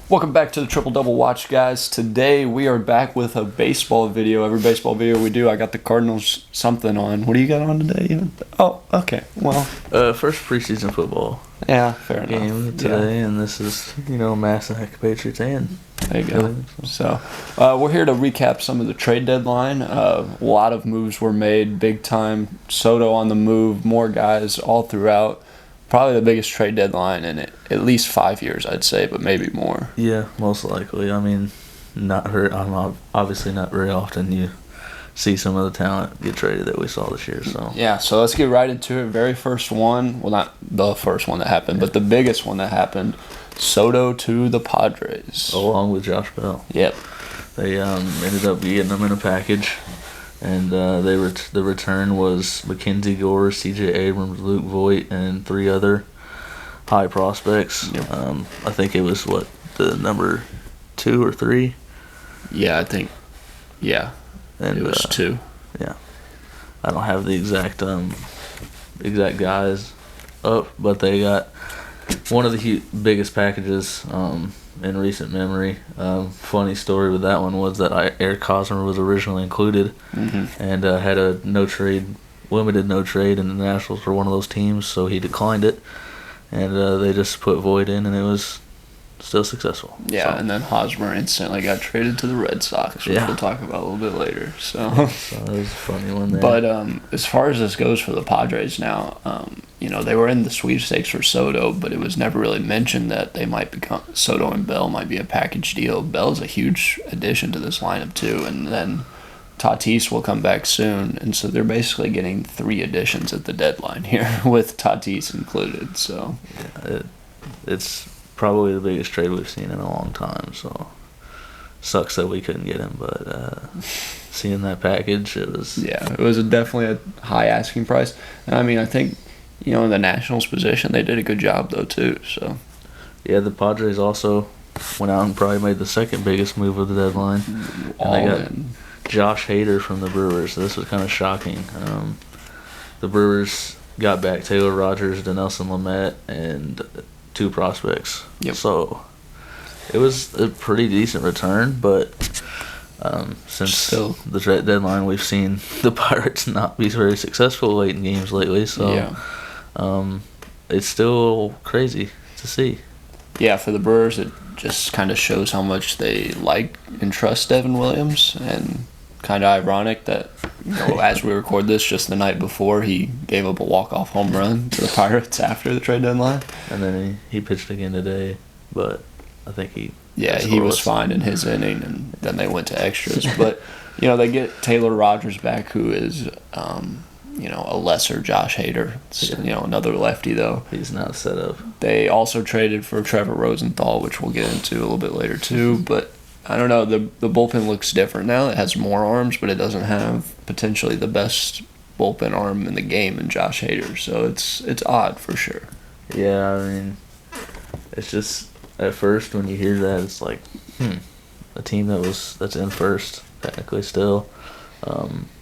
Welcome back to the Triple Double Watch, guys. Today we are back with a baseball video. Every baseball video we do, I got the Cardinals something on. What do you got on today? Oh, okay. Well, first preseason football yeah, fair game enough. today, and this is Massive Patriots and there you go. So we're here to recap some of the trade deadline. A lot of moves were made, big time. Soto on the move, more guys all throughout. Probably the biggest trade deadline in at least 5 years, I'd say, but maybe more. Yeah, most likely. I mean, obviously not very often you see some of the talent get traded that we saw this year. So yeah, so let's get right into it. Very first one, well, not the first one that happened, but the biggest one that happened, Soto to the Padres. Along with Josh Bell. Yep. They ended up getting them in a package. And the return was Mckinstry, Gore, C.J. Abrams, Luke Voigt, and 3 other high prospects. Yep. I think it was, the number 2 or 3? Yeah, I think, yeah, and it was 2. Yeah. I don't have the exact guys up, but they got one of the biggest packages in recent memory. Funny story with that one was that Eric Hosmer was originally included and had a limited no trade in the Nationals for one of those teams, so he declined it, and they just put Void in, and it was still successful. Yeah, so. And then Hosmer instantly got traded to the Red Sox, which we'll talk about a little bit later. So that was a funny one there. But as far as this goes for the Padres now, they were in the sweepstakes for Soto, but it was never really mentioned that they might become Soto and Bell might be a package deal. Bell's a huge addition to this lineup too, and then Tatis will come back soon, and so they're basically getting 3 additions at the deadline here with Tatis included. So yeah, it's probably the biggest trade we've seen in a long time. So sucks that we couldn't get him, but seeing that package, it was definitely a high asking price. And I mean, I think in the Nationals position, they did a good job though too. So yeah, the Padres also went out and probably made the second biggest move of the deadline. They got Josh Hader from the Brewers. So this was kind of shocking. The Brewers got back Taylor Rogers, Dinelson Lamet, and 2 prospects. Yep. So it was a pretty decent return, but since the trade deadline, we've seen the Pirates not be very successful late in games lately. So it's still crazy to see. Yeah, for the Brewers, it just kind of shows how much they like and trust Devin Williams, and kind of ironic that as we record this, just the night before, he gave up a walk-off home run to the Pirates after the trade deadline. And then he pitched again today, but I think he was fine in his inning, and then they went to extras. But they get Taylor Rogers back, who is a lesser Josh Hader. Another lefty though. He's not set up. They also traded for Trevor Rosenthal, which we'll get into a little bit later too. But I don't know, the bullpen looks different now. It has more arms, but it doesn't have potentially the best bullpen arm in the game in Josh Hader. So it's odd for sure. Yeah, I mean, it's just at first when you hear that, it's like, a team that's in first technically still,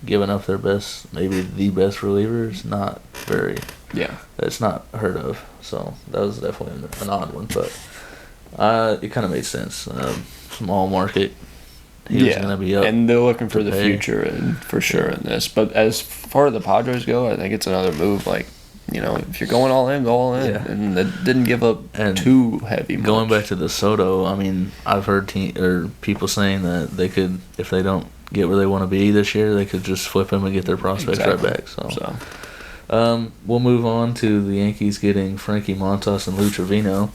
giving up their best, maybe the best reliever is not very. Yeah. It's not heard of. So that was definitely an odd one, but it kind of made sense. Small market. He was going to be up. And they're looking for the future and for sure in this. But as far as the Padres go, I think it's another move. Like, if you're going all in, go all in. Yeah. And they didn't give up too heavy. Going back to the Soto, I mean, I've heard people saying that they could, if they don't get where they want to be this year, they could just flip him and get their prospects right back. So. We'll move on to the Yankees getting Frankie, Montas, and Lou Trevino.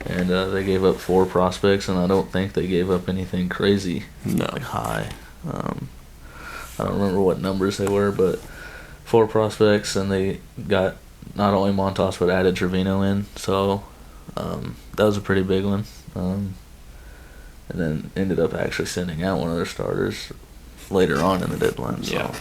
And they gave up 4 prospects, and I don't think they gave up anything crazy, high. I don't remember what numbers they were, but 4 prospects, and they got not only Montas but added Trevino in. So that was a pretty big one. And then ended up actually sending out one of their starters later on in the deadline. So. Yeah.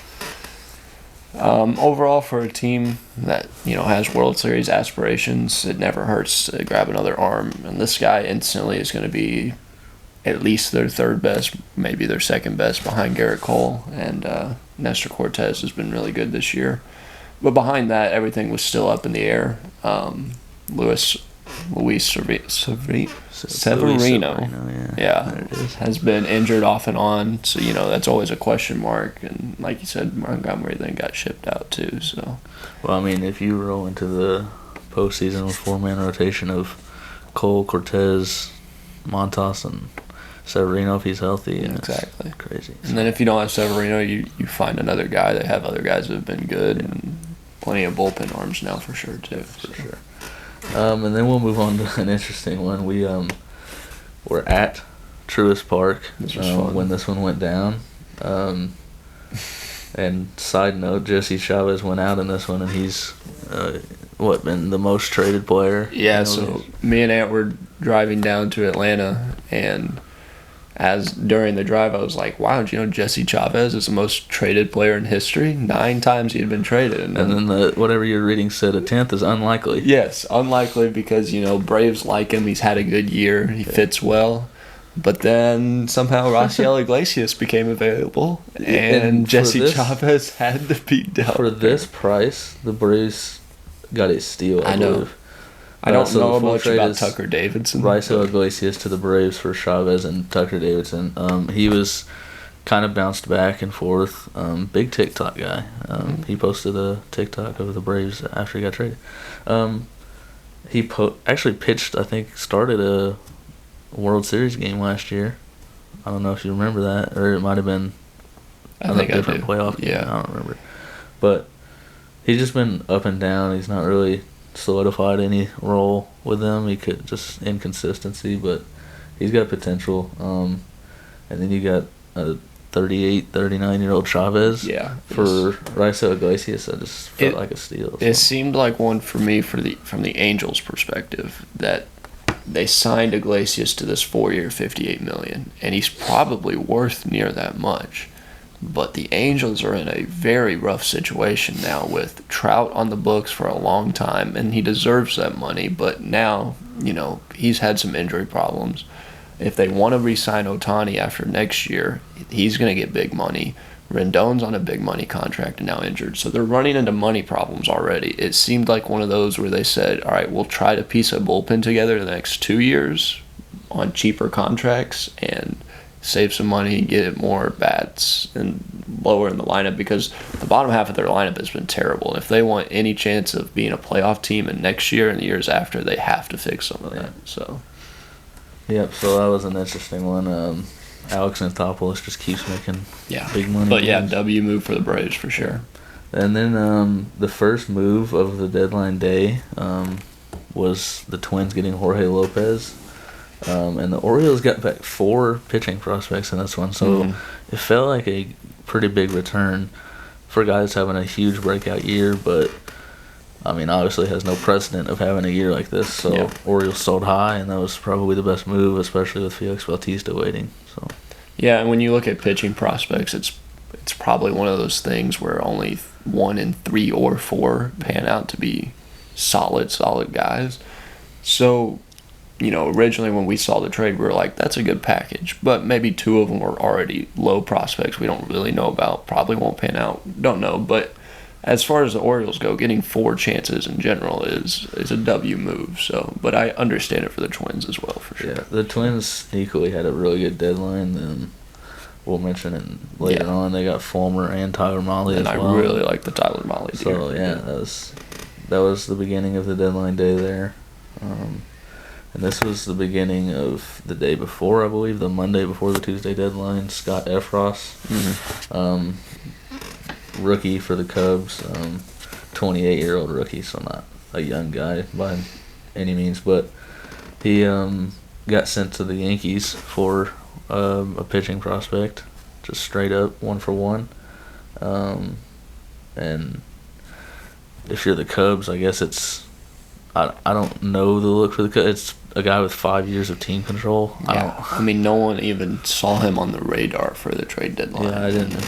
Overall, for a team that has World Series aspirations, it never hurts to grab another arm, and this guy instantly is going to be at least their 3rd best, maybe their 2nd best, behind Garrett Cole, and Nestor Cortez has been really good this year. But behind that, everything was still up in the air. Louise Luis Severino. Yeah, has been injured off and on, so that's always a question mark. And like you said, Montgomery then got shipped out too. So, well, I mean, if you roll into the postseason with 4-man rotation of Cole, Cortez, Montas, and Severino if he's healthy, exactly, crazy. And then if you don't have Severino, you find another guy. They have other guys that have been good and plenty of bullpen arms now for sure too. For sure. And then we'll move on to an interesting one. We were at Truist Park when this one went down. And side note, Jesse Chavez went out in this one, and he's been the most traded player. Yeah. So me and Ant were driving down to Atlanta, and during the drive, I was like, wow, Jesse Chavez is the most traded player in history? 9 times he had been traded. And then whatever you're reading said a 10th is unlikely. Yes, unlikely because, Braves like him. He's had a good year. He fits well. But then somehow Raciel Iglesias became available, and Jesse Chavez had to be dealt. For this price, the Braves got a steal, I believe. I don't know much about Tucker Davidson. Raisel Iglesias to the Braves for Chavez and Tucker Davidson. He was kind of bounced back and forth. Big TikTok guy. He posted a TikTok of the Braves after he got traded. He actually pitched, started a World Series game last year. I don't know if you remember that, or it might have been a different playoff game. Yeah. I don't remember. But he's just been up and down. He's not really solidified any role with them. He could just inconsistency, but he's got potential. And then you got a 38, 39-year-old Chavez. Yeah. For Raisel Iglesias, that just felt like a steal. It seemed like one for me from the Angels' perspective that they signed Iglesias to this 4-year, $58 million, and he's probably worth near that much. But the Angels are in a very rough situation now with Trout on the books for a long time, and he deserves that money. But now, he's had some injury problems. If they want to re-sign Ohtani after next year, he's going to get big money. Rendon's on a big money contract and now injured. So they're running into money problems already. It seemed like one of those where they said, all right, we'll try to piece a bullpen together the next 2 years on cheaper contracts and save some money, get more bats, and lower in the lineup, because the bottom half of their lineup has been terrible. If they want any chance of being a playoff team in next year and the years after, they have to fix some of that. So that was an interesting one. Alex Antopolis just keeps making big money. But W move for the Braves for sure. And then the first move of the deadline day was the Twins getting Jorge Lopez. And the Orioles got back 4 pitching prospects in this one, so it felt like a pretty big return for guys having a huge breakout year, but obviously has no precedent of having a year like this, so Orioles sold high, and that was probably the best move, especially with Felix Bautista waiting. So yeah, and when you look at pitching prospects, it's probably one of those things where only 1 in 3 or 4 pan out to be solid guys. So originally when we saw the trade, we were like, that's a good package. But maybe 2 of them were already low prospects we don't really know about. Probably won't pan out. Don't know. But as far as the Orioles go, getting 4 chances in general is a W move. So, but I understand it for the Twins as well, for sure. Yeah, the Twins sneakily had a really good deadline. Then we'll mention it later on. They got Fulmer and Tyler Mahle as well. And I really like the Tyler Mahle deal. So, that was the beginning of the deadline day there. And this was the beginning of the day before, I believe, the Monday before the Tuesday deadline. Scott Efros, rookie for the Cubs, 28-year-old rookie, so not a young guy by any means. But he got sent to the Yankees for a pitching prospect, just straight up 1 for 1. And if you're the Cubs, I guess it's I don't know the look for the Cubs. It's a guy with 5 years of team control. No one even saw him on the radar for the trade deadline. Yeah, I didn't.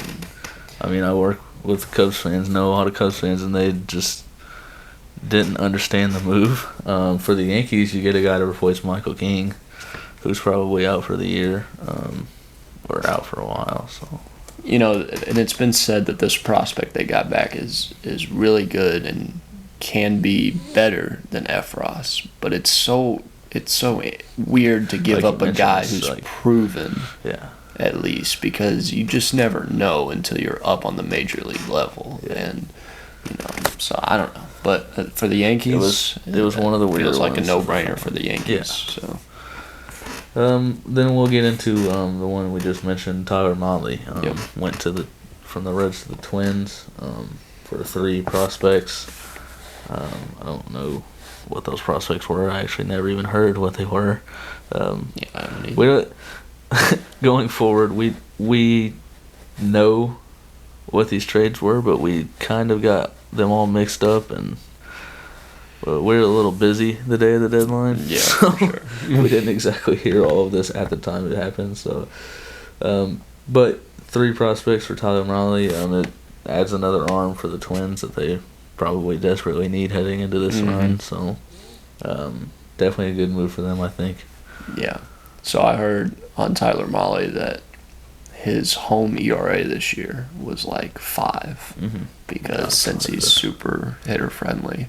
I work with Cubs fans, know a lot of Cubs fans, and they just didn't understand the move. For the Yankees, you get a guy to replace Michael King, who's probably out for the year, or out for a while. So, and it's been said that this prospect they got back is really good and can be better than Efros, but it's so weird to give up a guy who's proven, at least, because you just never know until you're up on the major league level, and so I don't know. But for the Yankees, it was one of the weird ones. Feels like a no-brainer for the Yankees. So. Then we'll get into the one we just mentioned. Tyler Mahle went from the Reds to the Twins for 3 prospects. I don't know what those prospects were. I actually never even heard what they were. We don't, going forward, we know what these trades were, but we kind of got them all mixed up, and we're a little busy the day of the deadline. Yeah, so for sure. We didn't exactly hear all of this at the time it happened. So, but 3 prospects for Tyler Mahle. It adds another arm for the Twins that they probably desperately need heading into this run. So, definitely a good move for them, I think. Yeah. So I heard on Tyler Mahle that his home ERA this year was like 5 because since he's super hitter friendly,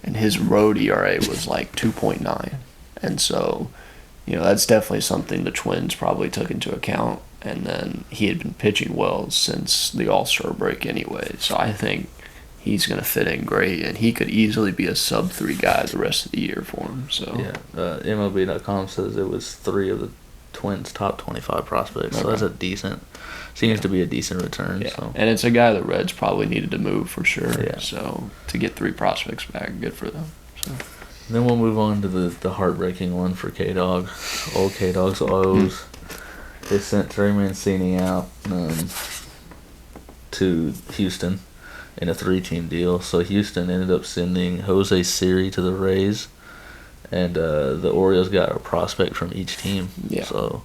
and his road ERA was like 2.9, and so that's definitely something the Twins probably took into account. And then he had been pitching well since the All-Star break anyway, so I think he's going to fit in great, and he could easily be a sub-3 guy the rest of the year for him. So MLB.com says it was 3 of the Twins' top 25 prospects, so that's seems to be a decent return. Yeah. So. And it's a guy the Reds probably needed to move for sure. Yeah. So to get 3 prospects back, good for them. So. Then we'll move on to the heartbreaking one for K-Dog. Old K-Dog's O's. They sent Trey Mancini out to Houston in a 3-team deal. So Houston ended up sending Jose Siri to the Rays, and the Orioles got a prospect from each team. Yeah. So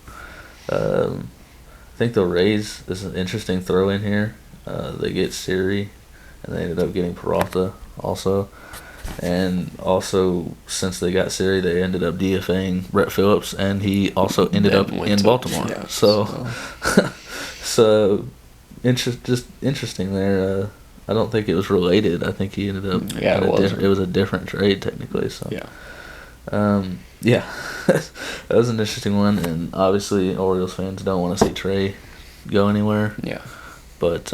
I think the Rays is an interesting throw in here. They get Siri, and they ended up getting Peralta also. And also, since they got Siri, they ended up DFAing Brett Phillips, and he also ended up in Baltimore. Yeah, so just interesting there. I don't think it was related. I think he ended up. Yeah, it was a different trade technically. So yeah. That was an interesting one, and obviously Orioles fans don't want to see Trey go anywhere. Yeah, but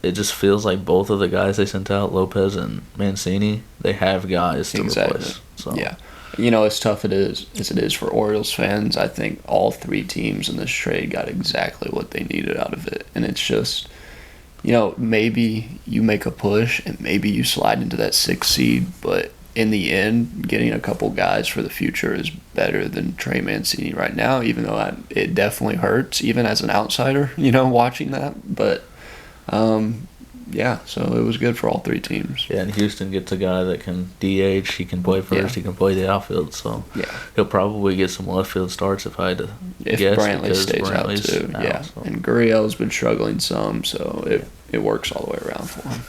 it just feels like both of the guys they sent out, Lopez and Mancini, they have guys to replace. So. Yeah. As tough as it is for Orioles fans, I think all 3 teams in this trade got exactly what they needed out of it. And it's just, maybe you make a push and maybe you slide into that 6th seed, but in the end, getting a couple guys for the future is better than Trey Mancini right now, even though it definitely hurts, even as an outsider, watching that. But so it was good for all 3 teams. Yeah, and Houston gets a guy that can DH. He can play first. He can play the outfield. So he'll probably get some left field starts if I had to guess. If Brantley stays out too. So. And Gurriel's been struggling some, so it works all the way around for him.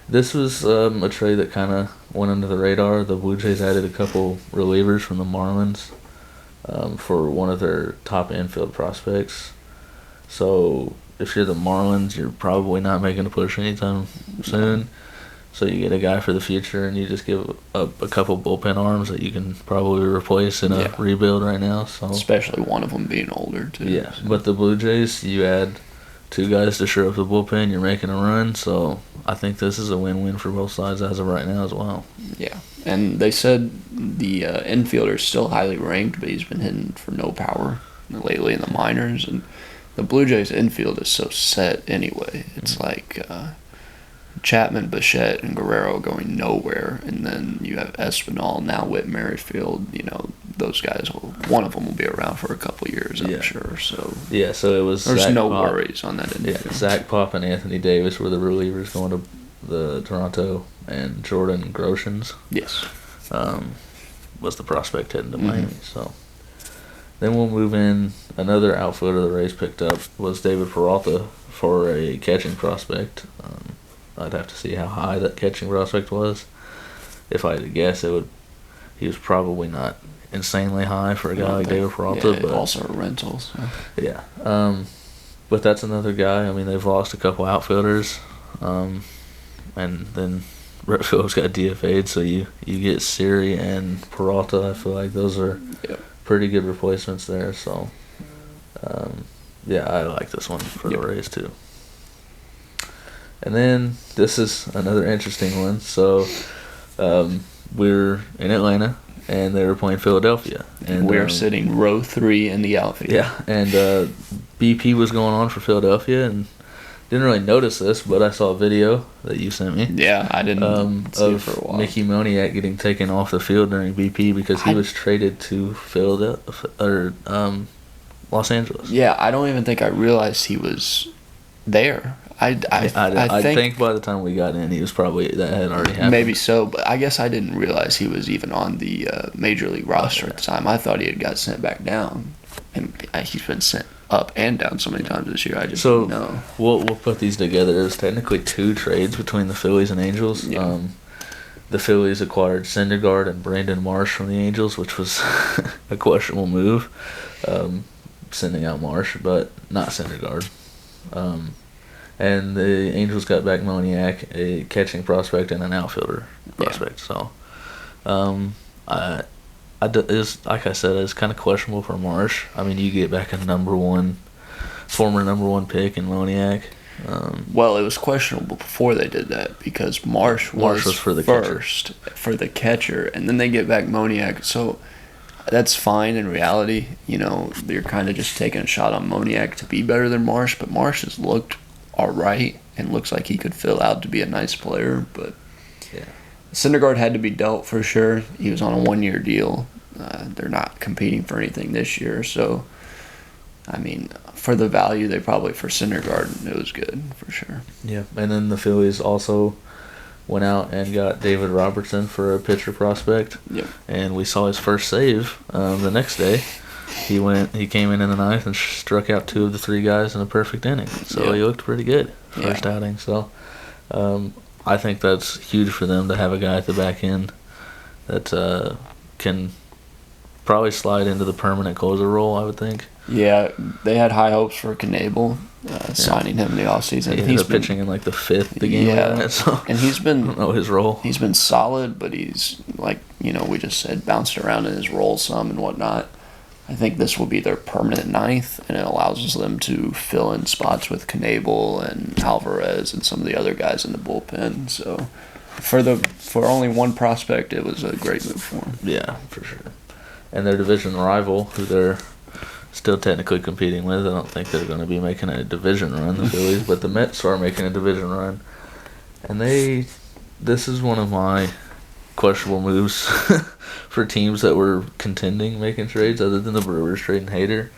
This was a trade that kind of went under the radar. The Blue Jays added a couple relievers from the Marlins for one of their top infield prospects. So if you're the Marlins, you're probably not making a push anytime soon. So you get a guy for the future, and you just give up a couple bullpen arms that you can probably replace in a rebuild right now. So especially one of them being older too. Yeah, so. But the Blue Jays, you add 2 guys to shore up the bullpen, you're making a run. So I think this is a win-win for both sides as of right now as well. Yeah, and they said the infielder is still highly ranked, but he's been hitting for no power lately in the minors, and the Blue Jays infield is so set anyway. It's like Chapman, Bichette, and Guerrero going nowhere, and then you have Espinal, now Whit Merrifield. Those guys, one of them will be around for a couple years, I'm sure. So so it was. There's Zach no Pop, worries on that infield. Yeah, Zach Pop and Anthony Davis were the relievers going to the Toronto, and Jordan Groshans. Yes. Was the prospect heading to Miami. So then we'll move in. Another outfielder the Rays picked up was David Peralta for a catching prospect. I'd have to see how high that catching prospect was. If I had to guess, he was probably not insanely high for a guy like David Peralta. But also a rental. So. Yeah. But that's another guy. I mean, they've lost a couple outfielders. And then Brett Phillips got DFA'd, so you get Siri and Peralta. I feel like those are pretty good replacements there. So, I like this one for the Rays too. And then this is another interesting one. So, we're in Atlanta, and they were playing Philadelphia. And we're sitting row 3 in the outfield. Yeah, and BP was going on for Philadelphia, and didn't really notice this, but I saw a video that you sent me. Yeah, I didn't see it for a while. Mickey Moniak getting taken off the field during BP because he was traded to Los Angeles. Yeah, I don't even think I realized he was there. I think by the time we got in, he was probably that had already happened. Maybe so, but I guess I didn't realize he was even on the major league roster at the time. I thought he had got sent back down, and he's been sent up and down so many times this year. I just didn't know. We'll put these together. There's technically 2 trades between the Phillies and Angels. Yeah. The Phillies acquired Syndergaard and Brandon Marsh from the Angels, which was a questionable move, sending out Marsh, but not Syndergaard. And the Angels got back Moniak, a catching prospect and an outfielder prospect. So, it's, like I said, it's kind of questionable for Marsh. I mean, you get back a former number one pick in Moniak. Well, it was questionable before they did that because Marsh was for the first for the catcher, and then they get back Moniak. So that's fine in reality. You know, you're kind of just taking a shot on Moniak to be better than Marsh, but Marsh has looked all right and looks like he could fill out to be a nice player. But Syndergaard had to be dealt for sure. He was on a 1-year deal. They're not competing for anything this year, so I mean, for the value they probably for Syndergaard, it was good for sure. Yeah, and then the Phillies also went out and got David Robertson for a pitcher prospect. Yep. And we saw his first save the next day. He came in the 9th and struck out 2 of the 3 guys in a perfect inning. So he looked pretty good first outing. So I think that's huge for them to have a guy at the back end that can probably slide into the permanent closer role, I would think. Yeah, they had high hopes for Knebel, signing him in the offseason. He ended up pitching in like the 5th game. Yeah, so and he's been, I don't know his role. He's been solid, but he's, like, we just said, bounced around in his role some and whatnot. I think this will be their permanent 9th, and it allows them to fill in spots with Knebel and Alvarez and some of the other guys in the bullpen. So for only one prospect, it was a great move for them. Yeah, for sure. And their division rival, who they're still technically competing with, I don't think they're going to be making a division run, the Phillies, but the Mets are making a division run. And this is one of my questionable moves for teams that were contending making trades other than the Brewers trading Hader.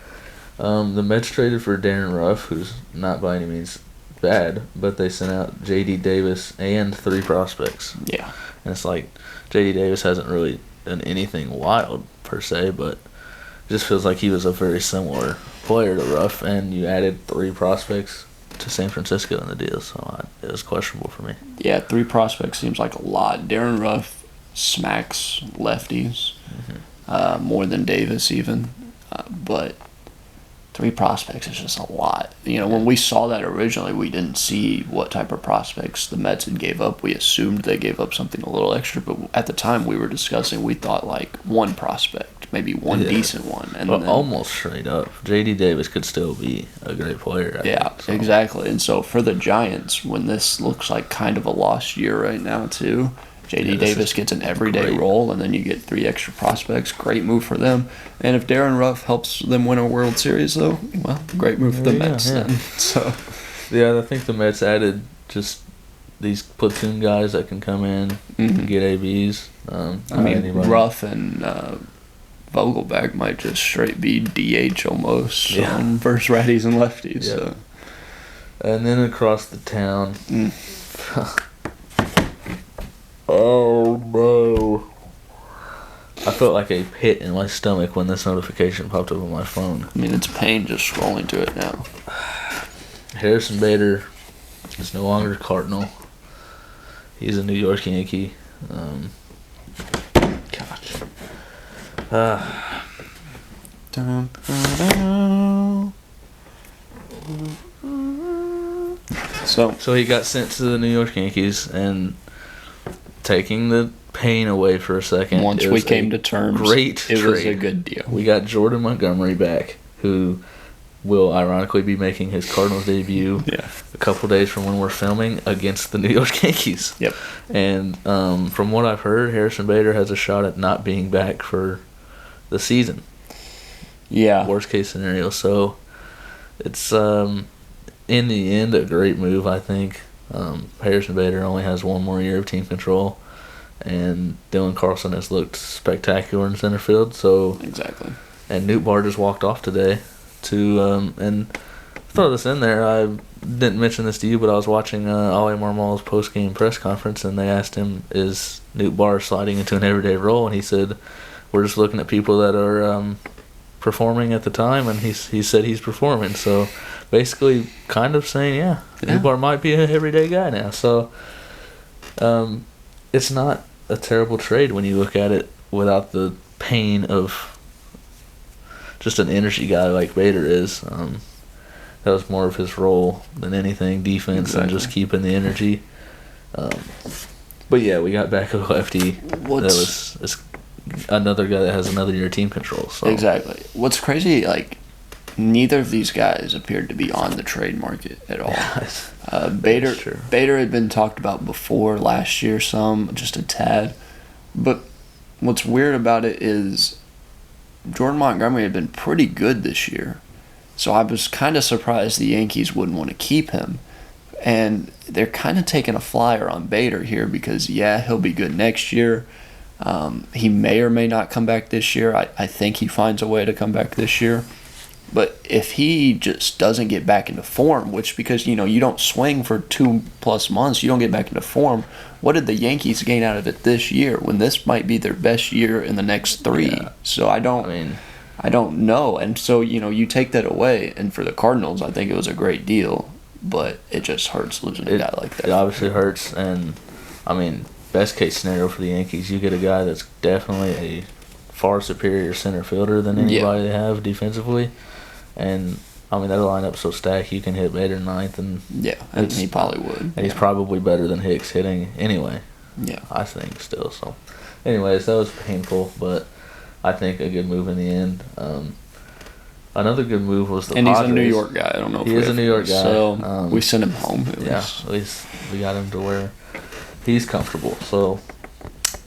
The Mets traded for Darren Ruff, who's not by any means bad, but they sent out J.D. Davis and 3 prospects. Yeah. And it's like J.D. Davis hasn't really done anything wild per se, but it just feels like he was a very similar player to Ruff, and you added 3 prospects to San Francisco in the deal, so it was questionable for me. Yeah, 3 prospects seems like a lot. Darren Ruff smacks lefties more than Davis even, but 3 prospects is just a lot. When we saw that originally, we didn't see what type of prospects the Mets had gave up. We assumed they gave up something a little extra, but at the time we were discussing, we thought like 1 prospect, maybe 1 decent one. And then, almost straight up. J.D. Davis could still be a great player. I think, so. Exactly. And so for the Giants, when this looks like kind of a lost year right now too, J.D. Davis gets an everyday role, and then you get 3 extra prospects. Great move for them. And if Darren Ruff helps them win a World Series, though, well, great move for the Mets then. So, I think the Mets added just these platoon guys that can come in and get ABs. Ruff and Vogelback might just straight be DH almost versus righties and lefties. Yeah. So. And then across the town... Oh no. I felt like a pit in my stomach when this notification popped up on my phone. I mean, it's pain just scrolling to it now. Harrison Bader is no longer a Cardinal. He's a New York Yankee. So he got sent to the New York Yankees, and taking the pain away for a second. Once we came to terms, it was a good deal. We got Jordan Montgomery back, who will ironically be making his Cardinals debut a couple days from when we're filming against the New York Yankees. Yep. And from what I've heard, Harrison Bader has a shot at not being back for the season. Yeah. Worst case scenario. So it's in the end a great move, I think. Harrison Bader only has one more year of team control, and Dylan Carlson has looked spectacular in center field. So exactly. And Newt Barr just walked off today. And throw this in there. I didn't mention this to you, but I was watching Ollie Marmol's post-game press conference, and they asked him, "Is Newt Barr sliding into an everyday role?" And he said, "We're just looking at people that are performing at the time," and he said he's performing. So basically, kind of saying, Newt Barr might be an everyday guy now. So it's not a terrible trade when you look at it without the pain of just an energy guy like Bader is. That was more of his role than anything, defense and just keeping the energy. But yeah, we got back a lefty. That was another guy that has another year of team control. So. Exactly. What's crazy, like, neither of these guys appeared to be on the trade market at all. Bader had been talked about before last year, just a tad. But what's weird about it is Jordan Montgomery had been pretty good this year. So I was kind of surprised the Yankees wouldn't want to keep him. And they're kind of taking a flyer on Bader here because, he'll be good next year. He may or may not come back this year. I think he finds a way to come back this year. But if he just doesn't get back into form, which because, you don't swing for 2+ months, you don't get back into form, what did the Yankees gain out of it this year when this might be their best year in the next 3? Yeah. So I don't know. And so, you take that away, and for the Cardinals, I think it was a great deal, but it just hurts losing a guy like that. It obviously hurts, and, best case scenario for the Yankees, you get a guy that's definitely a far superior center fielder than anybody they have defensively. And, that lineup's so stacked, you can hit Bader ninth. And he probably would. And he's probably better than Hicks hitting anyway. Yeah. I think still. So, anyways, that was painful, but I think a good move in the end. Another good move was the Padres. And he's a New York guy. I don't know if he is a New York guy. So we sent him home. At least we got him to where he's comfortable. So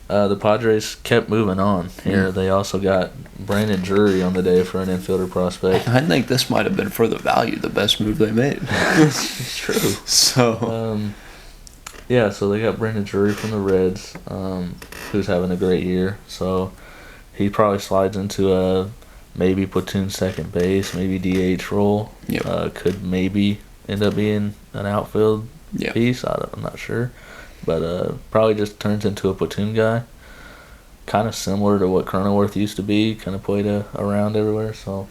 the Padres kept moving on here. They also got Brandon Drury on the day for an infielder prospect. I think this might have been for the value, the best move they made. It's true. So so they got Brandon Drury from the Reds, who's having a great year. So he probably slides into a maybe platoon second base, maybe DH role. Yep. Could maybe end up being an outfield piece. I'm not sure. But probably just turns into a platoon guy. Kind of similar to what Cronenworth used to be. Kind of played around everywhere. So,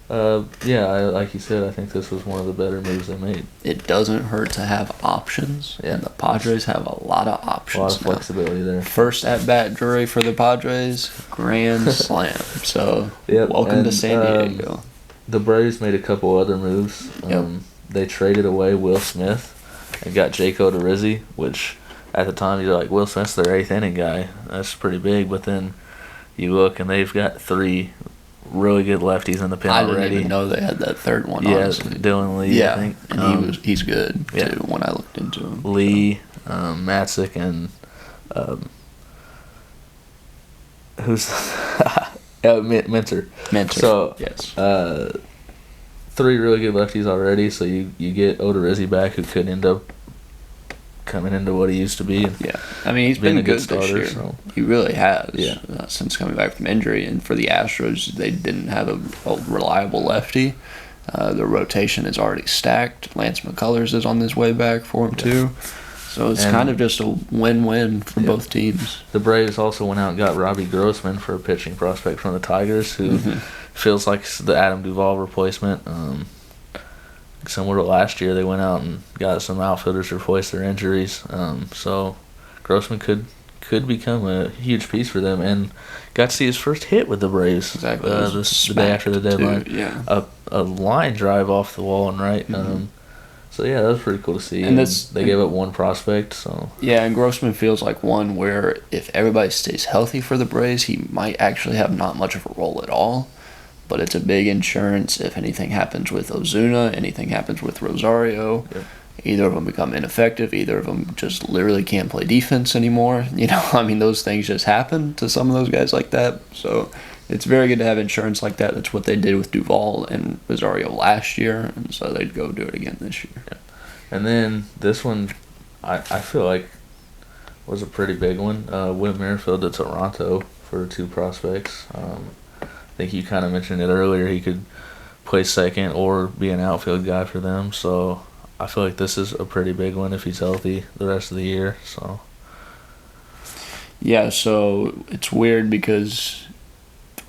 like you said, I think this was one of the better moves they made. It doesn't hurt to have options. And the Padres have a lot of options. A lot of flexibility there. First at-bat Drury for the Padres. Grand slam. So, welcome to San Diego. The Braves made a couple other moves. They traded away Will Smith and got Jake Odorizzi, which at the time you're like, Will Smith's their 8th inning guy. That's pretty big. But then you look and they've got 3 really good lefties in the pen already. I didn't even know they had that third one. Yeah, Dylan Lee. I think. And he's good too. When I looked into him, Lee, Matzik, and who's Minter. So yes, 3 really good lefties already. So you get Odorizzi back, who could end up coming into what he used to be. Yeah, I mean he's been a good starter, this year. So. He really has. Yeah. Since coming back from injury, and for the Astros, they didn't have a reliable lefty. The rotation is already stacked. Lance McCullers is on his way back for him too. So it's kind of just a win-win for both teams. The Braves also went out and got Robbie Grossman for a pitching prospect from the Tigers, who feels like the Adam Duvall replacement. Similar to last year, they went out and got some outfielders to replace their injuries. So Grossman could become a huge piece for them, and got to see his first hit with the Braves. Exactly. The day after the deadline. Too, yeah. A line drive off the wall and right. So yeah, that was pretty cool to see. And they gave up one prospect, so yeah. And Grossman feels like one where if everybody stays healthy for the Braves, he might actually have not much of a role at all. But it's a big insurance if anything happens with Ozuna, anything happens with Rosario. Yep. Either of them become ineffective. Either of them just literally can't play defense anymore. I mean, those things just happen to some of those guys like that. So it's very good to have insurance like that. That's what they did with Duvall and Rosario last year, and so they'd go do it again this year. Yeah. And then this one, I feel like was a pretty big one. Whit Merrifield to Toronto for 2 prospects. I think you kind of mentioned it earlier. He could play second or be an outfield guy for them. So I feel like this is a pretty big one if he's healthy the rest of the year. So yeah, so it's weird because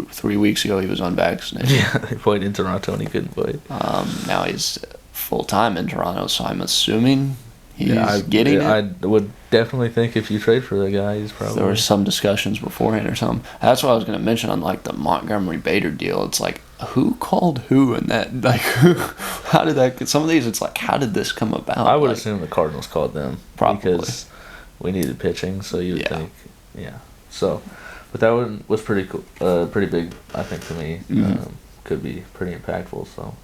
3 weeks ago he was unvaccinated. Yeah, they played in Toronto and he couldn't play. Now he's full-time in Toronto, so I'm assuming he's getting it. I would definitely think if you trade for the guy, he's probably... There were some discussions beforehand or something. That's what I was going to mention on, like, the Montgomery Bader deal. It's like, who called who in that? Like, how did that... Some of these, it's like, how did this come about? I would assume the Cardinals called them. Probably. Because we needed pitching, so you would think... Yeah. So... But that one was pretty cool, pretty big, I think, to me. Mm-hmm. Could be pretty impactful. So,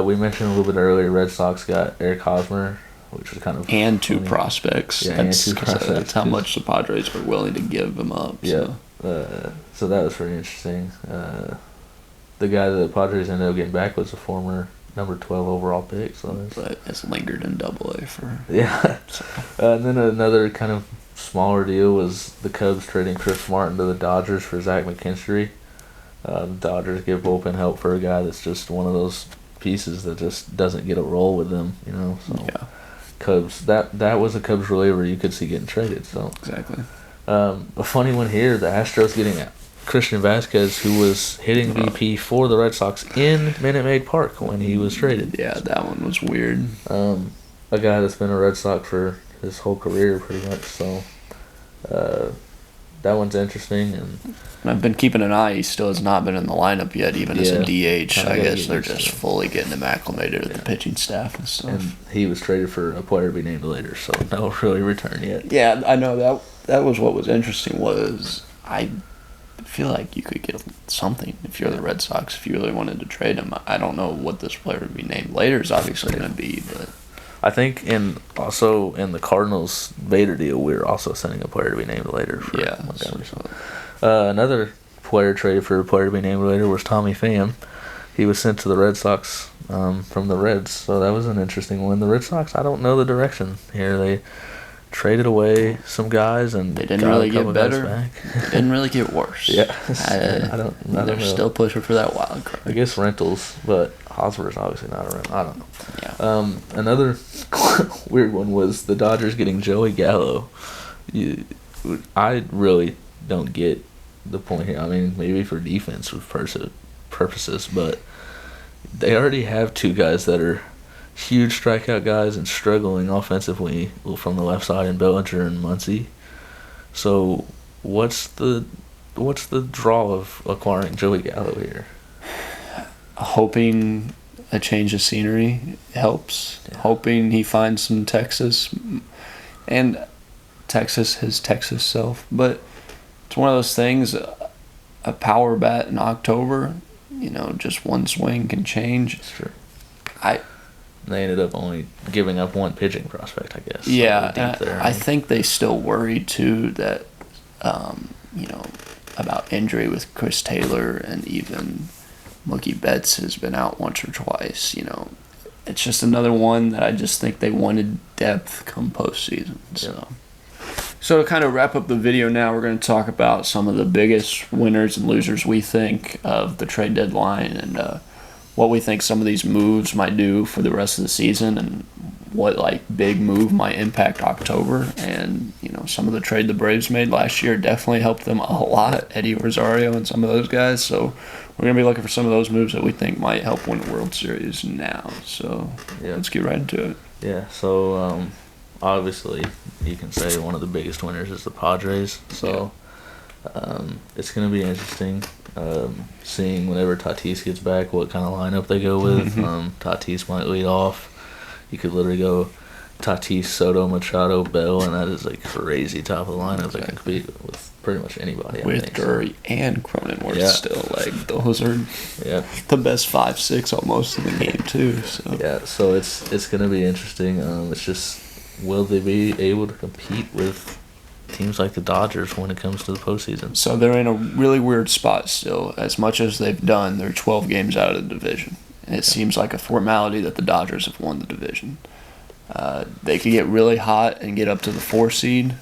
we mentioned a little bit earlier, Red Sox got Eric Hosmer, which was kind of and 2 prospects. Yeah, and 2 prospects. That's how much the Padres were willing to give them up. Yeah. So that was pretty interesting. The guy that the Padres ended up getting back was a former number 12 overall pick. But it's lingered in Double-A for... Yeah. And then another kind of smaller deal was the Cubs trading Chris Martin to the Dodgers for Zach McKinstry. The Dodgers give bullpen help for a guy that's just one of those pieces that just doesn't get a role with them, So yeah. Cubs, that was a Cubs reliever you could see getting traded. So exactly. A funny one here: the Astros getting Christian Vasquez, who was hitting BP for the Red Sox in Minute Maid Park when he was traded. Yeah, that one was weird. A guy that's been a Red Sox for his whole career, pretty much. So that one's interesting, and I've been keeping an eye. He still has not been in the lineup yet, even as a DH. I guess they're just fully getting him acclimated with the pitching staff and stuff. And he was traded for a player to be named later, so no really return yet. Yeah, I know that was what was interesting. Was I feel like you could get something if you're the Red Sox if you really wanted to trade him. I don't know what this player would be named later is obviously going to be, but. I think also in the Cardinals Bader deal, we're also sending a player to be named later for Montgomery. Another player traded for a player to be named later was Tommy Pham. He was sent to the Red Sox from the Reds, so that was an interesting one. The Red Sox, I don't know the direction here. They traded away some guys and they didn't really get better. They didn't really get worse. Yeah, I don't know. They're still pushing for that wild card. I guess rentals, but Hosmer's obviously not a rental. I don't know. Yeah. Another weird one was the Dodgers getting Joey Gallo. I really don't get the point here. I mean, maybe for defensive purposes, but they already have 2 guys that are huge strikeout guys and struggling offensively from the left side in Bellinger and Muncy. So what's the draw of acquiring Joey Gallo here? Hoping a change of scenery helps. Yeah. Hoping he finds some Texas and his Texas self. But it's one of those things, a power bat in October, just one swing can change. It's true. They ended up only giving up 1 pitching prospect, I guess. Yeah, I think they still worry, too, that, about injury with Chris Taylor and even Mookie Betts has been out once or twice, It's just another one that I just think they wanted depth come postseason. So to kind of wrap up the video now, we're going to talk about some of the biggest winners and losers we think of the trade deadline and what we think some of these moves might do for the rest of the season and what big move might impact October. And some of the trade the Braves made last year definitely helped them a lot, Eddie Rosario and some of those guys. So we're going to be looking for some of those moves that we think might help win the World Series now. So let's get right into it. Yeah, so obviously you can say one of the biggest winners is the Padres. So it's going to be interesting seeing whenever Tatis gets back what kind of lineup they go with. Tatis might lead off. You could literally go Tatis, Soto, Machado, Bell, and that is a crazy top of the lineup that can compete with pretty much anybody. With Drury and Cronenworth still, like those are the best 5-6 almost in the game too. So so it's gonna be interesting. It's just, will they be able to compete with teams like the Dodgers when it comes to the postseason? So they're in a really weird spot still. As much as they've done, they're 12 games out of the division. And it seems like a formality that the Dodgers have won the division. They could get really hot and get up to the 4 seed,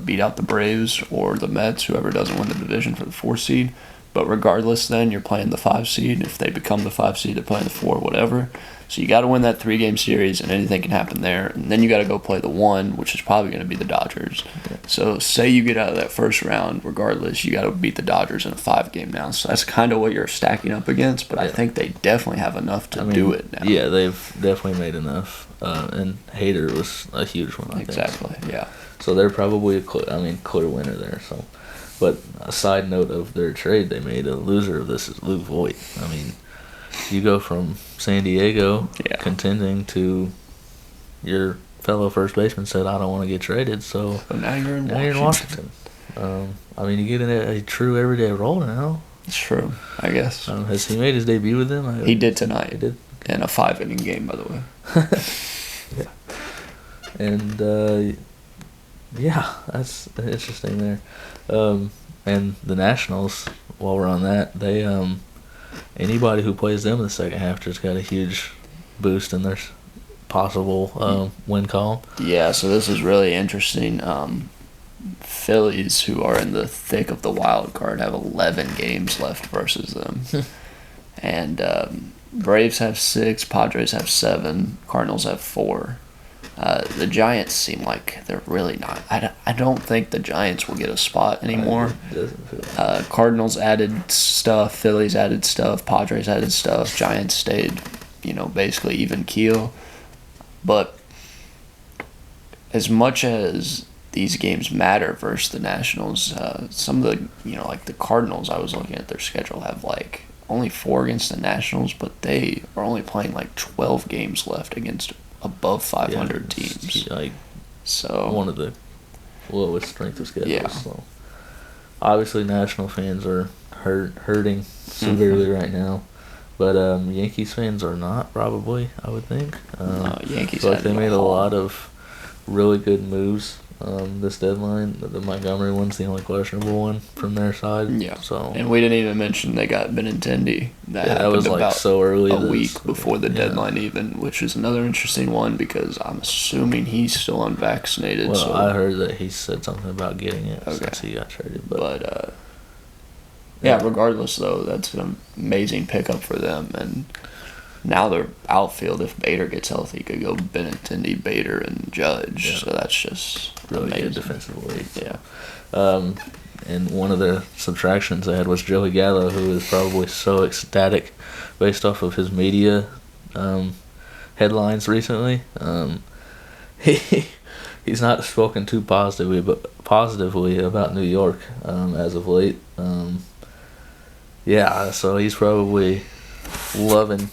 beat out the Braves or the Mets, whoever doesn't win the division for the 4 seed. But regardless, then you're playing the 5 seed. If they become the 5 seed, they're playing the 4, whatever. So you got to win that 3-game series, and anything can happen there. And then you got to go play the 1, which is probably going to be the Dodgers. Yeah. So say you get out of that first round, regardless, you got to beat the Dodgers in a 5-game now. So that's kind of what you're stacking up against. But I think they definitely have enough to do it now. Yeah, they've definitely made enough. And Hader was a huge one, I think. Exactly. Yeah. So they're probably clear winner there. So, but a side note of their trade they made, a loser of this is Luke Voigt. I mean, you go from San Diego contending to your fellow first baseman said, I don't want to get traded, so now you're in Washington. I mean, you get in a true everyday role now. It's true, I guess. Has he made his debut with them? He did tonight. He did? In a 5-inning game, by the way. Yeah. And, that's interesting there. And the Nationals, while we're on that, they anybody who plays them in the second half just got a huge boost in their possible win column. Yeah, so this is really interesting. Phillies, who are in the thick of the wild card, have 11 games left versus them. And Braves have 6, Padres have 7, Cardinals have 4. The Giants seem like they're really not. I don't think the Giants will get a spot anymore. Cardinals added stuff, Phillies added stuff, Padres added stuff, Giants stayed, basically even keel. But as much as these games matter versus the Nationals, some of the, like the Cardinals, I was looking at their schedule, have like only 4 against the Nationals, but they are only playing like 12 games left against above 500 teams. So one of the lowest strength of schedules. Yeah. So obviously, National fans are hurting severely right now, but Yankees fans are not, probably, I would think. No, Yankees. But they made a lot of really good moves this deadline. The Montgomery one's the only questionable one from their side. Yeah. So, and we didn't even mention they got Attendee. That was about so early. A week before the deadline even, which is another interesting one because I'm assuming he's still unvaccinated. Well, so. I heard that he said something about getting it since he got traded. But regardless though, that's an amazing pickup for them. And now their outfield, if Bader gets healthy, could go Benintendi, Bader, and Judge. Yeah. So that's just really amazing. Good defensively. Yeah. And one of the subtractions I had was Joey Gallo, who is probably so ecstatic based off of his media headlines recently. He's not spoken too positively about New York as of late. So he's probably loving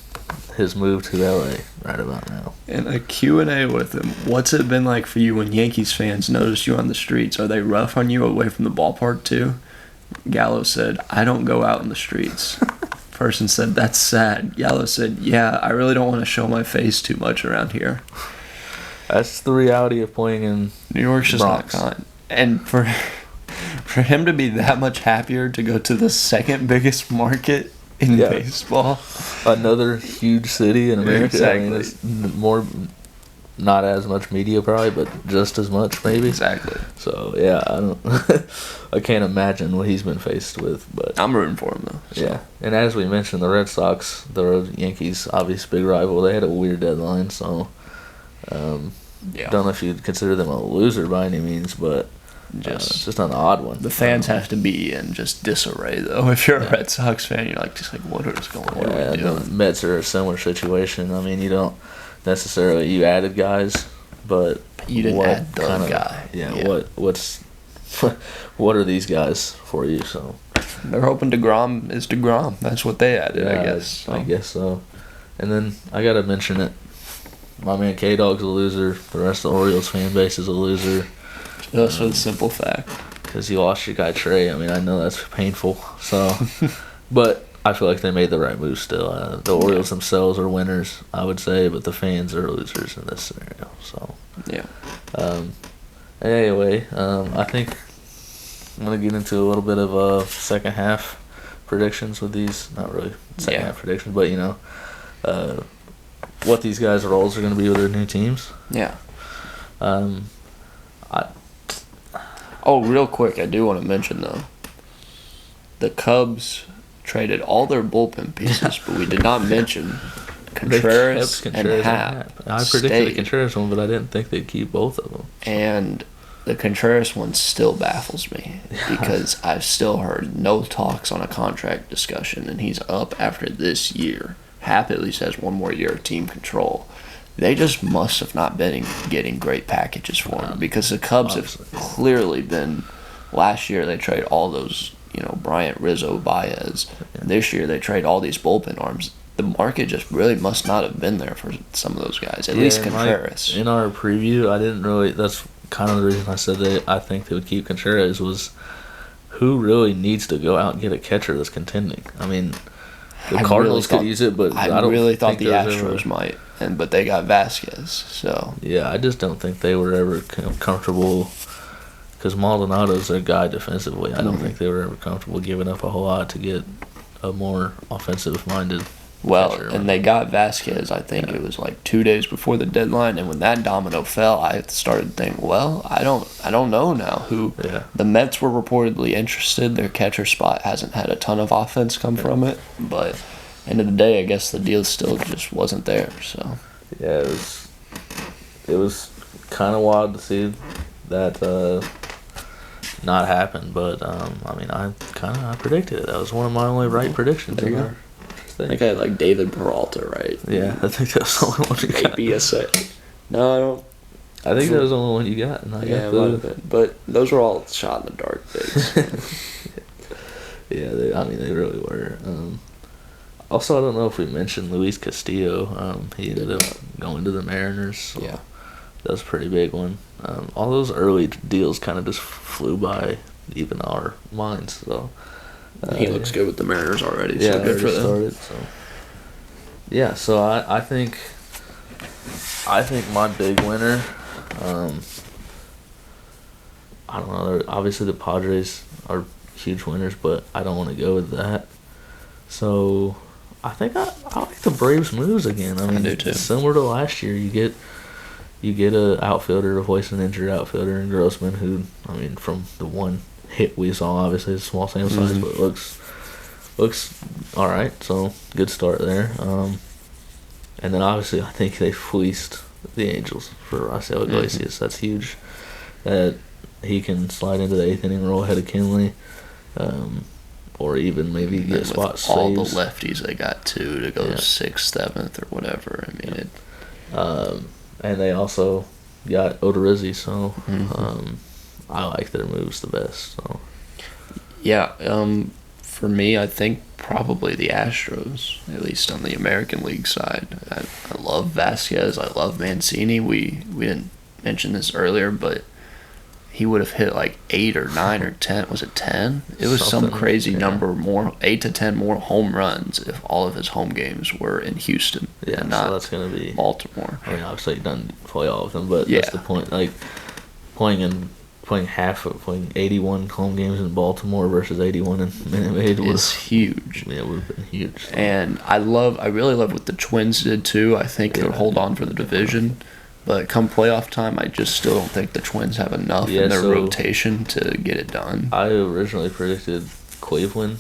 his move to LA right about now. In a Q&A with him, what's it been like for you when Yankees fans notice you on the streets? Are they rough on you away from the ballpark too? Gallo said, I don't go out in the streets. Person said, that's sad. Gallo said, yeah, I really don't want to show my face too much around here. That's the reality of playing in New York's just not kind. And for him to be that much happier to go to the second biggest market in baseball. Another huge city in America. Exactly. I mean, it's more, not as much media probably, but just as much maybe. Exactly. So, I can't imagine what he's been faced with. But I'm rooting for him, though. So. Yeah. And as we mentioned, the Red Sox, the Yankees, obvious big rival, they had a weird deadline, so don't know if you'd consider them a loser by any means, but it's just an odd one. The fans have to be in just disarray, though. If you're a Red Sox fan, you're like, what is going on? What are we doing? The Mets are a similar situation. I mean, you don't necessarily, you added guys, but you didn't add the guy. What are these guys for you? So they're hoping DeGrom is DeGrom. That's what they added, I guess. I guess so. And then I got to mention it. my man K-Dog's a loser. The rest of the Orioles fan base is a loser. Just for the simple fact. Because you lost your guy Trey. I mean, I know that's painful. So, but I feel like they made the right move still. The Orioles themselves are winners, I would say, but the fans are losers in this scenario. So, yeah. Anyway, I think I'm going to get into a little bit of second half predictions with these. Not really second half predictions, but, what these guys' roles are going to be with their new teams. Yeah. Real quick, I do want to mention, though, the Cubs traded all their bullpen pieces, but we did not mention Contreras and Happ. I predicted the Contreras one, but I didn't think they'd keep both of them. And the Contreras one still baffles me because I've still heard no talks on a contract discussion, and he's up after this year. Happ at least has one more year of team control. They just must have not been getting great packages for him because the Cubs have clearly been. Last year they traded all those, Bryant, Rizzo, Baez. And this year they trade all these bullpen arms. The market just really must not have been there for some of those guys. At least Contreras. In our preview, I didn't really. That's kind of the reason I said that I think they would keep Contreras was who really needs to go out and get a catcher that's contending. I mean, the Cardinals could use it, but I don't really thought the Astros might. But they got Vasquez, so. Yeah, I just don't think they were ever comfortable because Maldonado's their guy defensively. I don't think they were ever comfortable giving up a whole lot to get a more offensive-minded catcher. And they got Vasquez, I think it was like 2 days before the deadline, and when that domino fell, I started thinking, well, I don't know now who. Yeah. The Mets were reportedly interested. Their catcher spot hasn't had a ton of offense come from it, but end of the day, I guess the deal still just wasn't there. So yeah, it was kind of wild to see that not happen, but I predicted it. That was one of my only right predictions. There you go. I think I had like David Peralta right. Yeah, I think that was the only one you got. BSA. No, I don't. I think that was the only one you got. And I got a lot of it. But those were all shot in the dark days. Yeah, they really were. Also, I don't know if we mentioned Louise Castillo. He ended up going to the Mariners. So yeah. That was a pretty big one. All those early deals kind of just flew by even our minds. So he looks good with the Mariners already. Yeah, so good for them. So I think my big winner. I don't know. Obviously, the Padres are huge winners, but I don't want to go with that. So I think I like the Braves' moves again. I do too. Similar to last year, you get a outfielder, replace an injured outfielder in Grossman, who, from the one hit we saw, obviously it's a small sample size, but it looks all right. So good start there. And then obviously I think they fleeced the Angels for Raisel Iglesias. That's huge. That he can slide into the 8th inning role ahead of Kinley. Or even maybe get spot saves. All the lefties they got to go 6th, 7th, or whatever. And they also got Odorizzi, so I like their moves the best. So yeah, for me, I think probably the Astros, at least on the American League side. I love Vasquez. I love Mancini. We didn't mention this earlier, but he would have hit like 8 or 9 or 10. Was it 10? It was some crazy number more, 8 to 10 more home runs if all of his home games were in Houston and not so that's gonna be Baltimore. Obviously he doesn't play all of them, but that's the point. Like playing 81 home games in Baltimore versus 81 in Minute Maid was huge. Yeah, it would have been huge. So. And I really love what the Twins did too. I think they'll hold on for the division. But come playoff time, I just still don't think the Twins have enough in their rotation to get it done. I originally predicted Cleveland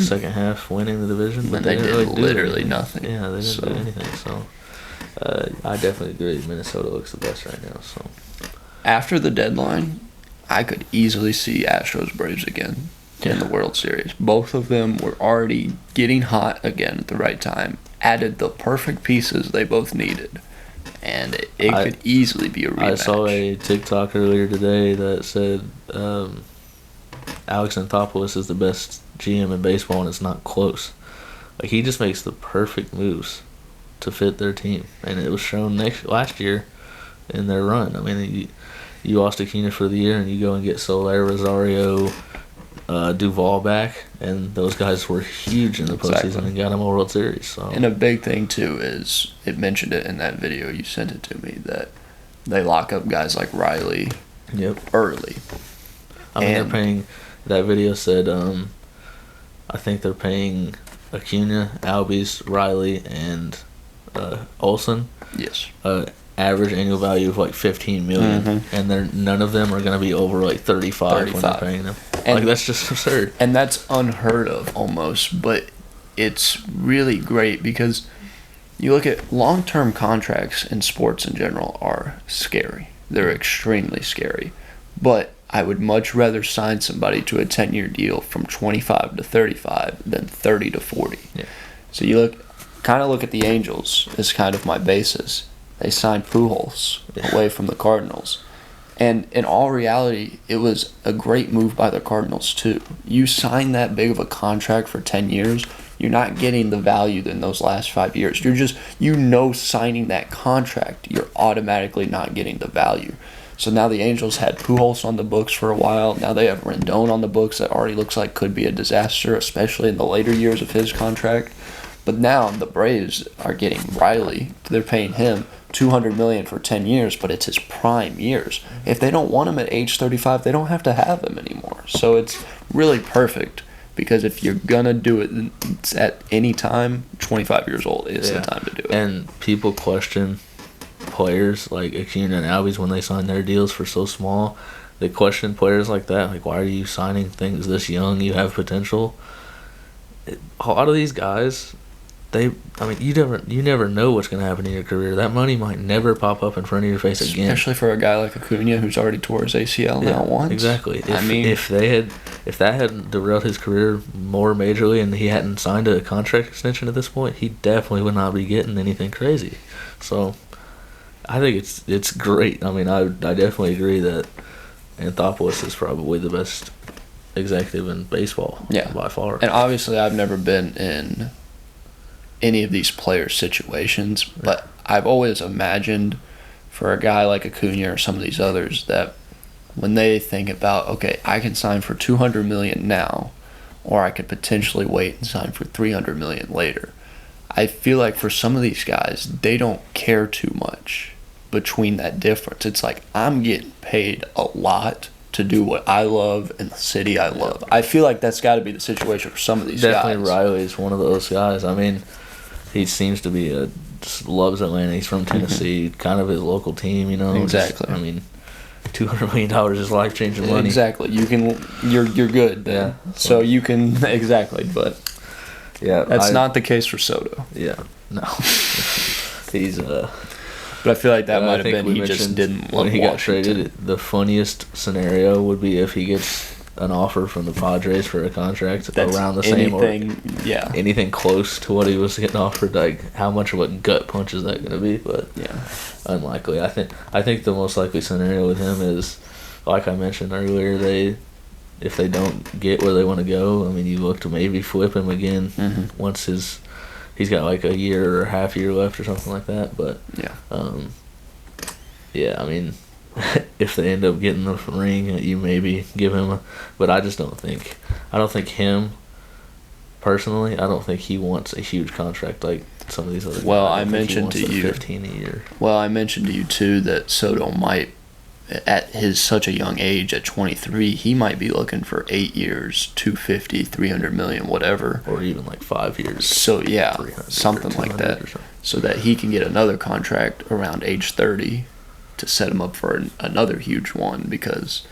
second half winning the division, but they did really literally nothing. Yeah, they didn't do anything. So I definitely agree. Minnesota looks the best right now. So after the deadline, I could easily see Astros Braves again in the World Series. Both of them were already getting hot again at the right time. Added the perfect pieces they both needed. And it could easily be a rematch. I saw a TikTok earlier today that said Alex Antopolis is the best GM in baseball, and it's not close. Like, he just makes the perfect moves to fit their team, and it was shown last year in their run. I mean, you lost Acuna for the year, and you go and get Soler, Rosario, Duvall back, and those guys were huge in the postseason and got them a World Series. So. And a big thing too is it mentioned it in that video you sent it to me that they lock up guys like Riley early. I mean, they're paying. That video said, I think they're paying Acuna, Albies, Riley, and Olsen. Yes. Average annual value of like $15 million, and none of them are going to be over like 35 when they're paying them. And that's just absurd. And that's unheard of almost, but it's really great because you look at long-term contracts in sports in general are scary. They're extremely scary. But I would much rather sign somebody to a 10-year deal from 25 to 35 than 30 to 40. Yeah. So you look at the Angels as kind of my basis. They signed Pujols away from the Cardinals. And in all reality, it was a great move by the Cardinals, too. You sign that big of a contract for 10 years, you're not getting the value in those last 5 years. You're just, signing that contract, you're automatically not getting the value. So now the Angels had Pujols on the books for a while. Now they have Rendon on the books that already looks like could be a disaster, especially in the later years of his contract. But now the Braves are getting Riley. They're paying him $200 million for 10 years, but it's his prime years. If they don't want him at age 35, they don't have to have him anymore. So it's really perfect because if you're gonna do it at any time, 25 years old is the time to do it. And people question players like Acuna and Albies when they sign their deals for so small. They question players like that, like, why are you signing things this young? You have potential. A lot of these guys, you never know what's going to happen in your career. That money might never pop up in front of your face again. Especially for a guy like Acuna who's already tore his ACL now once. Exactly. If that had derailed his career more majorly and he hadn't signed a contract extension at this point, he definitely would not be getting anything crazy. So I think it's great. I mean, I definitely agree that Antopolis is probably the best executive in baseball by far. And obviously I've never been in any of these players' situations, but I've always imagined for a guy like Acuna or some of these others that when they think about, okay, I can sign for $200 million now, or I could potentially wait and sign for $300 million later. I feel like for some of these guys, they don't care too much between that difference. It's like, I'm getting paid a lot to do what I love in the city I love. I feel like that's got to be the situation for some of these guys. Definitely Riley's one of those guys. I mean, he seems to be just loves Atlanta. He's from Tennessee, kind of his local team, you know. Exactly. I mean, $200 million is life-changing money. Exactly. You're good. Yeah. So you can exactly, but that's not the case for Soto. Yeah. No. He's But I feel like that might have been he just didn't love when he got traded. The funniest scenario would be if he gets an offer from the Padres for a contract around the same or anything close to what he was getting offered. Like, how much of a gut punch is that going to be? But unlikely. I think the most likely scenario with him is, like I mentioned earlier, if they don't get where they want to go, I mean, you look to maybe flip him again once he's got like a year or a half year left or something like that. But I mean, if they end up getting the ring, you maybe give him but I just don't think him personally, I don't think he wants a huge contract like some of these other guys. Well, I mentioned to you 15 a year. Well, I mentioned to you too that Soto might, at such a young age, at 23, he might be looking for 8 years, $250, $300 million, whatever, or even like 5 years. So something like that, so that he can get another contract around age 30 to set him up for another huge one, because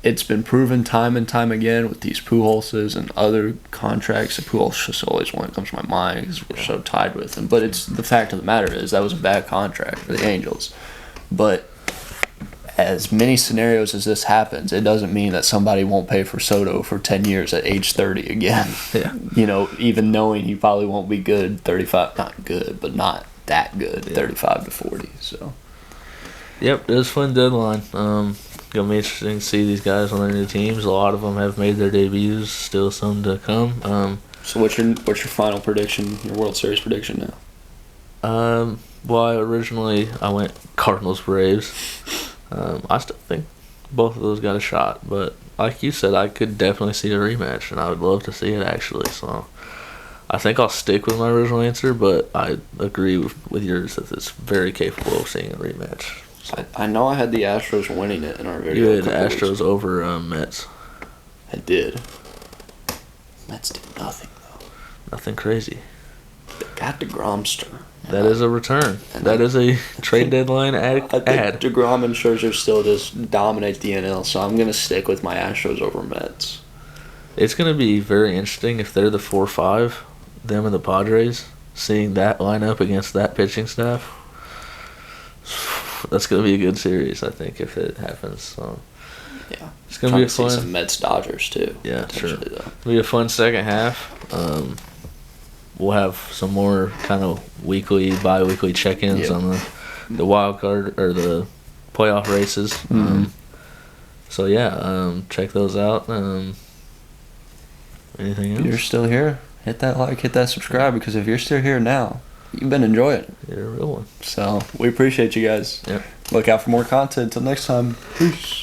it's been proven time and time again with these Pujolses and other contracts. The Pujols just always one that comes to my mind because we're so tied with him. But it's the fact of the matter is that was a bad contract for the Angels. But as many scenarios as this happens, it doesn't mean that somebody won't pay for Soto for 10 years at age 30 again. Yeah. Even knowing he probably won't be good 35, not good, but not that good, 35 to 40. So. Yep, it was a fun deadline. Gonna be interesting to see these guys on their new teams. A lot of them have made their debuts. Still some to come. So what's your final prediction? Your World Series prediction now? Well, I went Cardinals Braves. I still think both of those got a shot, but like you said, I could definitely see a rematch, and I would love to see it actually. So I think I'll stick with my original answer, but I agree with yours that it's very capable of seeing a rematch. So. I know I had the Astros winning it in our video. You had Astros over Mets. I did. Mets did nothing though. Nothing crazy. They got DeGromster. That is a return. That is a trade deadline ad. I think DeGrom and Scherzer still just dominate the NL, so I'm going to stick with my Astros over Mets. It's going to be very interesting if they're the 4-5, them and the Padres, seeing that lineup against that pitching staff. That's going to be a good series, I think, if it happens. So. Yeah. It's going to be a fun. See some Mets-Dodgers, too. Yeah, sure. It'll be a fun second half. We'll have some more kind of bi-weekly check-ins on the wild card or the playoff races. Mm-hmm. So check those out. Anything else? If you're still here, hit that like, hit that subscribe, because if you're still here now, you've been enjoying it. You're a real one. So we appreciate you guys. Yep. Look out for more content. Until next time. Peace.